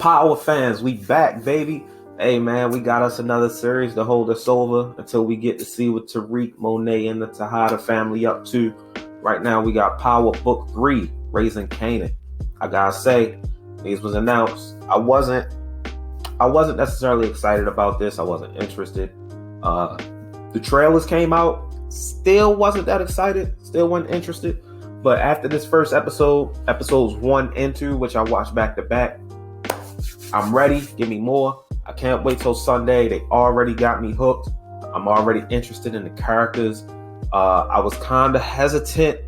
Power fans, we back, baby. Hey, man, we got us another series to hold us over until we get to see what Tariq, Monet, and the Tejada family up to. Right now, we got Power Book 3, Raising Kanan. I gotta say, these was announced. I wasn't necessarily excited about this. I wasn't interested. The trailers came out. Still wasn't that excited. Still wasn't interested. But after this first episode, episodes 1 and 2, which I watched back to back, I'm ready. Give me more. I can't wait till Sunday. They already got me hooked. I'm already interested in the characters. I was kind of hesitant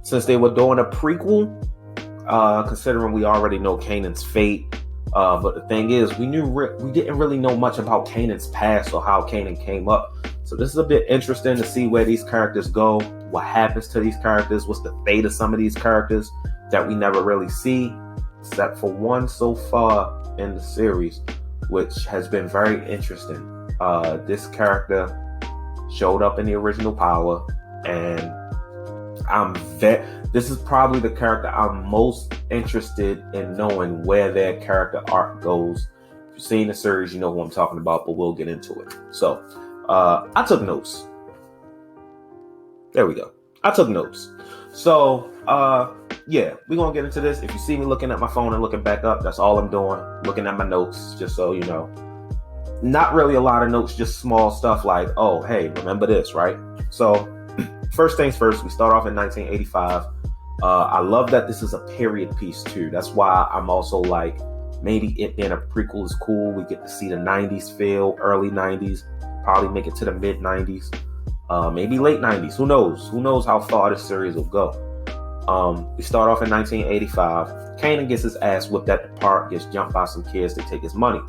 since they were doing a prequel, considering we already know Kanan's fate. But the thing is, we didn't really know much about Kanan's past or how Kanan came up. So this is a bit interesting to see where these characters go, what happens to these characters, what's the fate of some of these characters that we never really see, except for one so far in the series, which has been very interesting. This character showed up in the original Power, and this is probably the character I'm most interested in knowing where their character arc goes. If you've seen the series, you know who I'm talking about, but we'll get into it. So, I took notes. There we go. I took notes. So, yeah, we're going to get into this. If you see me looking at my phone and looking back up, that's all I'm doing. Looking at my notes, just so you know. Not really a lot of notes, just small stuff like, oh, hey, remember this, right? So, first things first, we start off in 1985. I love that this is a period piece, too. That's why I'm also like, maybe it being a prequel is cool. We get to see the 90s feel, early 90s, probably make it to the mid-90s. Maybe late 90s. Who knows? Who knows how far this series will go? We start off in 1985. Kanan gets his ass whipped at the park, gets jumped by some kids to take his money.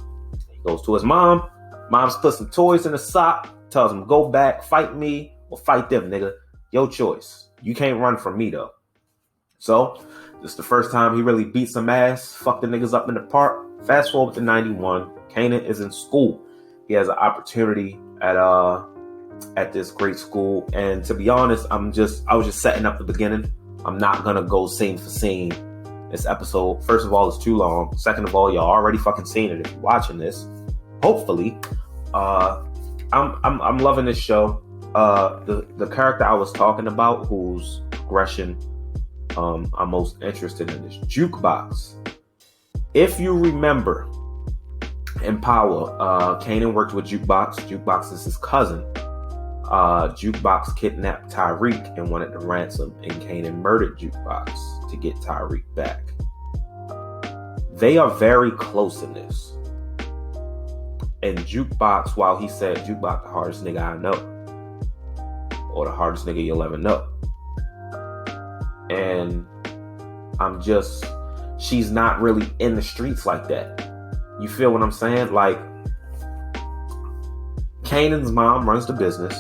He goes to his mom. Mom's put some toys in the sock, tells him, go back, fight me, or fight them, nigga. Your choice. You can't run from me, though. So, this is the first time he really beat some ass, fucked the niggas up in the park. Fast forward to 91. Kanan is in school. He has an opportunity at this great school, and to be honest, I was just setting up the beginning. I'm not gonna go scene for scene. This episode, first of all, is too long. Second of all, y'all already fucking seen it if you're watching this. Hopefully, I'm loving this show. The character I was talking about, whose progression I'm most interested in, is Jukebox. If you remember, in Power, Kanan worked with Jukebox. Jukebox is his cousin. Jukebox kidnapped Tariq and wanted to ransom, and Kanan murdered Jukebox to get Tariq back. They are very close in this. And Jukebox, while he said Jukebox the hardest nigga I know, or the hardest nigga you'll ever know, and she's not really in the streets like that. You feel what I'm saying? Like, Kanan's mom runs the business.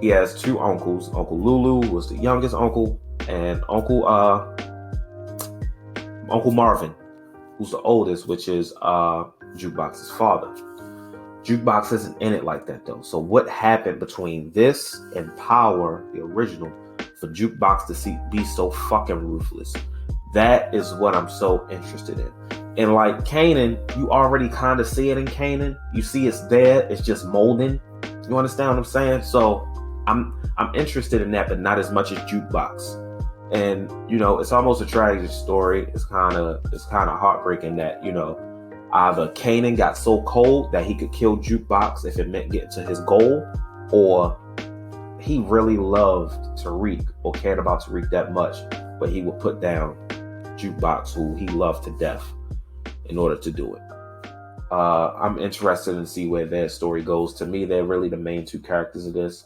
He has two uncles. Uncle Lulu was the youngest uncle, and Uncle Marvin, who's the oldest, which is Jukebox's father. Jukebox isn't in it like that, though. So what happened between this and Power, the original, for Jukebox to be so fucking ruthless? That is what I'm so interested in. And like Kanan, you already kind of see it in Kanan. You see it's there. It's just molding. You understand what I'm saying? So I'm interested in that, but not as much as Jukebox. And it's almost a tragic story. It's kind of heartbreaking that either Kanan got so cold that he could kill Jukebox if it meant getting to his goal, or he really loved Tariq or cared about Tariq that much, but he would put down Jukebox, who he loved to death, in order to do it. I'm interested in see where their story goes. To me, they're really the main two characters of this.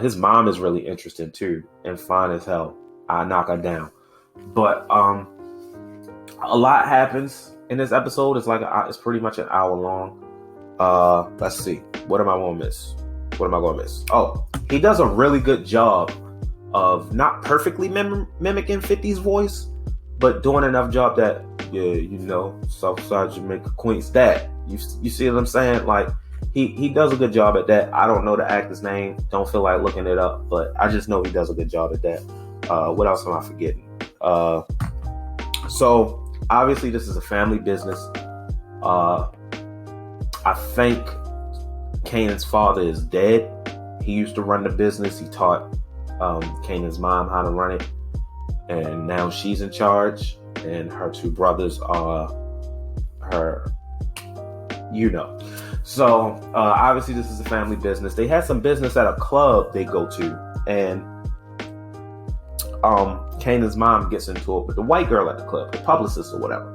His mom is really interesting too, and fine as hell. I knock her down. But a lot happens in this episode. It's pretty much an hour long. Let's see. What am I going to miss? Oh, he does a really good job of not perfectly mimicking 50's voice, but doing enough job that, Southside Jamaica Queens, that you see what I'm saying? Like, he does a good job at that. I don't know the actor's name. Don't feel like looking it up, but I just know he does a good job at that. What else am I forgetting? So Obviously, this is a family business. I think Kanan's father is dead. He used to run the business. He taught Kanan's mom how to run it. And now she's in charge. And her two brothers are her, So, obviously, this is a family business. They had some business at a club they go to. And Kanan's mom gets into it with the white girl at the club, the publicist or whatever.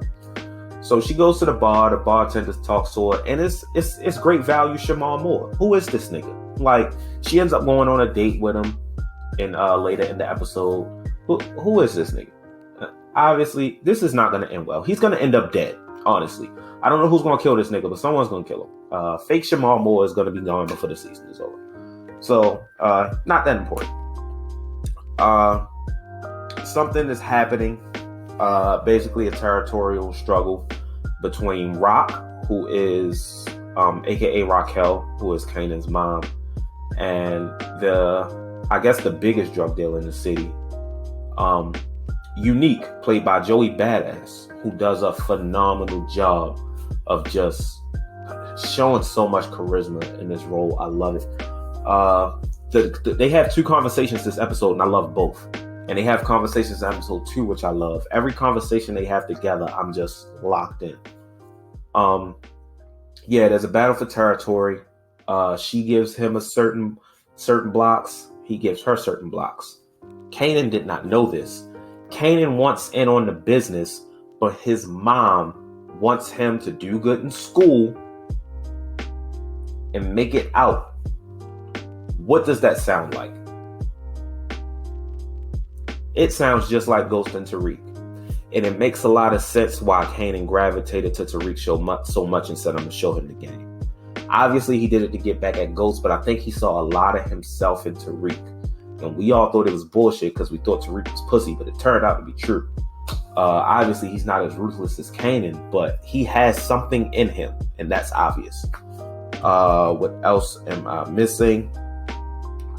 So she goes to the bar. The bartender talks to her, and it's great value. Shamar Moore. Who is this nigga? Like, she ends up going on a date with him, and later in the episode, who is this nigga? Obviously, this is not going to end well. He's going to end up dead. Honestly, I don't know who's going to kill this nigga, but someone's going to kill him. Fake Shamar Moore is going to be gone before the season is over. So, not that important. Something is happening. Basically a territorial struggle between Rock, who is aka Raquel, who is Kanan's mom, and the biggest drug dealer in the city, Unique, played by Joey Badass, who does a phenomenal job of just showing so much charisma in this role. I love it. They have two conversations this episode, and I love both. And they have conversations in episode 2, which I love. Every conversation they have together, I'm just locked in. There's a battle for territory. She gives him a certain blocks. He gives her certain blocks. Kanan did not know this. Kanan wants in on the business, but his mom wants him to do good in school and make it out. What does that sound like? It sounds just like Ghost and Tariq. And it makes a lot of sense why Kanan gravitated to Tariq so much and said, I'm going to show him the game. Obviously, he did it to get back at Ghost, but I think he saw a lot of himself in Tariq. And we all thought it was bullshit because we thought Tariq was pussy, but it turned out to be true. Obviously, he's not as ruthless as Kanan, but he has something in him, and that's obvious. What else am I missing?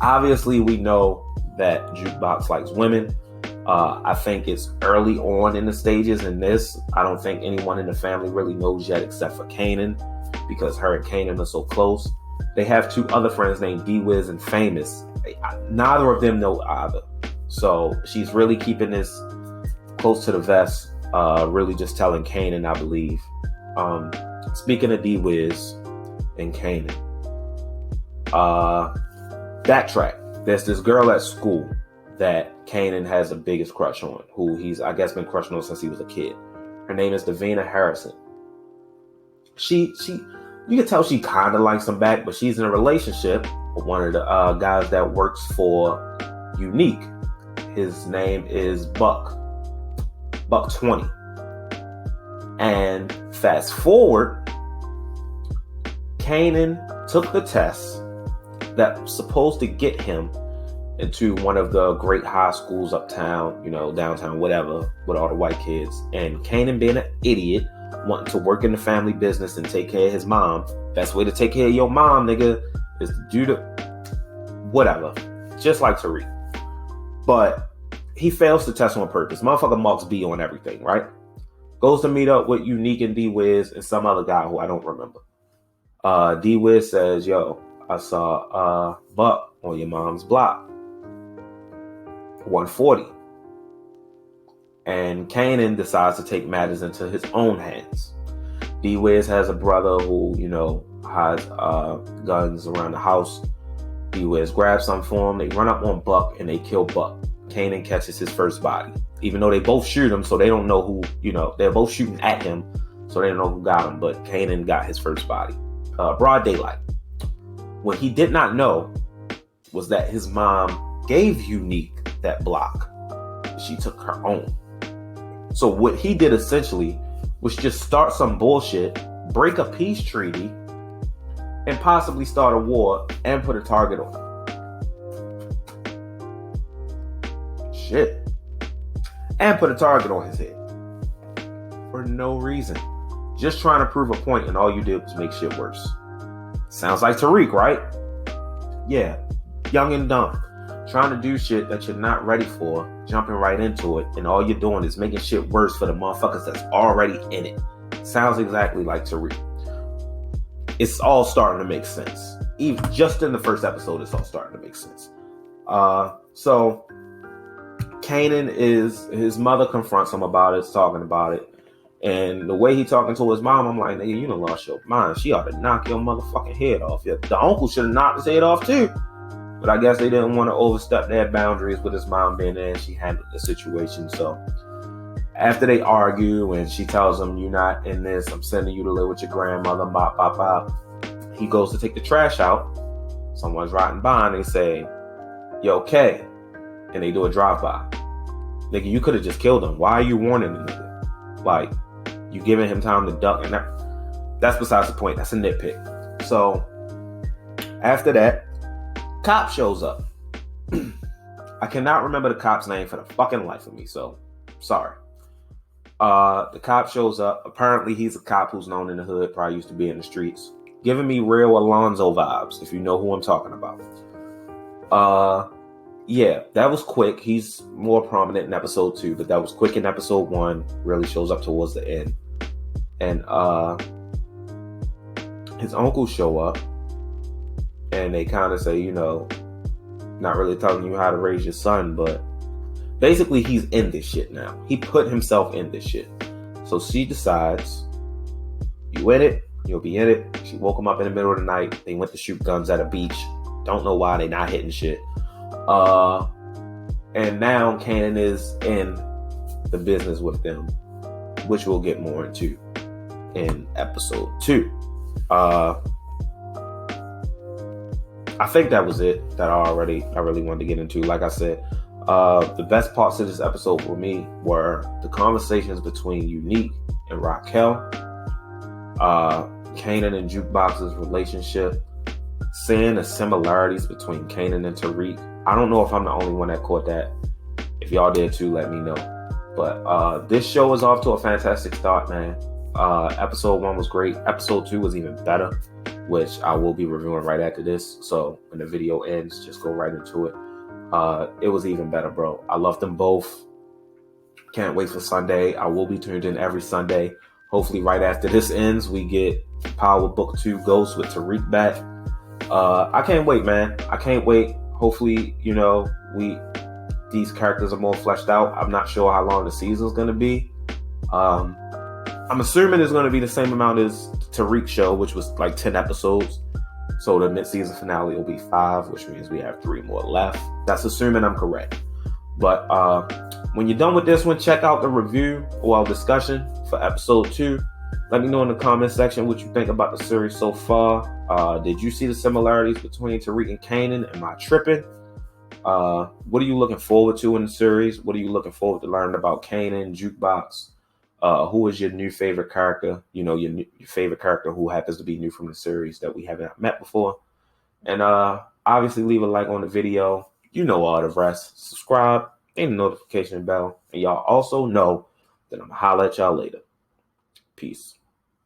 Obviously, we know that Jukebox likes women. I think it's early on in the stages in this. I don't think anyone in the family really knows yet except for Kanan, because her and Kanan are so close. They have two other friends named D-Wiz and Famous. Neither of them know either. So she's really keeping this close to the vest, really just telling Kanan, I believe. Speaking of D-Wiz and Kanan, backtrack. There's this girl at school that Kanan has the biggest crush on, who he's, I guess, been crushing on since he was a kid. Her name is Davina Harrison. You can tell she kind of likes him back, but she's in a relationship with one of the guys that works for Unique. His name is Buck 20. And fast forward, Kanan took the test that was supposed to get him into one of the great high schools uptown, downtown, whatever, with all the white kids. And Kanan, being an idiot, wanting to work in the family business and take care of his mom. Best way to take care of your mom, nigga, is to do the whatever. Just like Tariq. But he fails the test on purpose. Motherfucker marks B on everything, right? Goes to meet up with Unique and D-Wiz and some other guy who I don't remember. D-Wiz says, yo, I saw Buck on your mom's block. 140. And Kanan decides to take matters into his own hands. D-Wiz has a brother who, hides guns around the house. D-Wiz grabs some for him. They run up on Buck and they kill Buck. Kanan catches his first body. Even though they both shoot him, so they don't know who, they're both shooting at him, so they don't know who got him. But Kanan got his first body. Broad daylight. What he did not know was that his mom gave Unique that block. She took her own. So what he did essentially was just start some bullshit, break a peace treaty, and possibly start a war and put a target on him. Shit. And put a target on his head. For no reason. Just trying to prove a point, and all you did was make shit worse. Sounds like Tariq, right? Yeah. Young and dumb. trying to do shit that you're not ready for, jumping right into it, and all you're doing is making shit worse for the motherfuckers that's already in it. Sounds exactly like Tariq. It's all starting to make sense. Even just in the first episode, it's all starting to make sense. So Kanan his mother confronts him about it, talking about it. And the way he talking to his mom, I'm like, nigga, you done lost your mind. She ought to knock your motherfucking head off. The uncle should have knocked his head off too. But I guess they didn't want to overstep their boundaries with his mom being there, and she handled the situation. So after they argue and she tells him, you're not in this, I'm sending you to live with your grandmother, bop, bop, bop. He goes to take the trash out. Someone's riding by and they say, you okay? And they do a drive-by. Nigga, you could have just killed him. Why are you warning the nigga? Like, you giving him time to duck, and that's besides the point. That's a nitpick. So after that, cop shows up. I cannot remember the cop's name for the fucking life of me, so sorry. The cop shows up. Apparently he's a cop who's known in the hood, probably used to be in the streets, giving me real Alonzo vibes, if you know who I'm talking about. Yeah, that was quick. He's more prominent in episode 2, but that was quick in episode 1. Really shows up towards the end. And his uncles show up and they kind of say, you know, not really telling you how to raise your son, but basically he's in this shit now. He put himself in this shit. So she decides, you in it, you'll be in it. She woke him up in the middle of the night. They went to shoot guns at a beach. Don't know why they not hitting shit. And now Kanan is in the business with them, which we'll get more into in episode 2. I think that was it that I really wanted to get into. Like I said, the best parts of this episode for me were the conversations between Unique and Raquel, Kanan and Jukebox's relationship, seeing the similarities between Kanan and Tariq. I don't know if I'm the only one that caught that. If y'all did too, let me know. But this show is off to a fantastic start, man. Episode 1 was great. Episode 2 was even better, which I will be reviewing right after this. So when the video ends, just go right into it. It was even better, bro. I love them both. Can't wait for Sunday. I will be tuned in every Sunday. Hopefully right after this ends, we get Power Book 2 Ghost with Tariq back. I can't wait, man. I can't wait. Hopefully, you know, these characters are more fleshed out. I'm not sure how long the season's going to be. I'm assuming it's going to be the same amount as Tariq show, which was like 10 episodes. So the mid-season finale will be 5, which means we have 3 more left. That's assuming I'm correct. But when you're done with this one, check out the review or our discussion for episode 2. Let me know in the comment section what you think about the series so far. Did you see the similarities between Tariq and Kanan? Am I tripping? What are you looking forward to in the series? What are you looking forward to learning about Kanan, Jukebox? Who is your new favorite character? You know, your favorite character who happens to be new from the series that we haven't met before. And obviously leave a like on the video. You know all the rest. Subscribe, and the notification bell. And y'all also know that I'm going to holler at y'all later. Peace.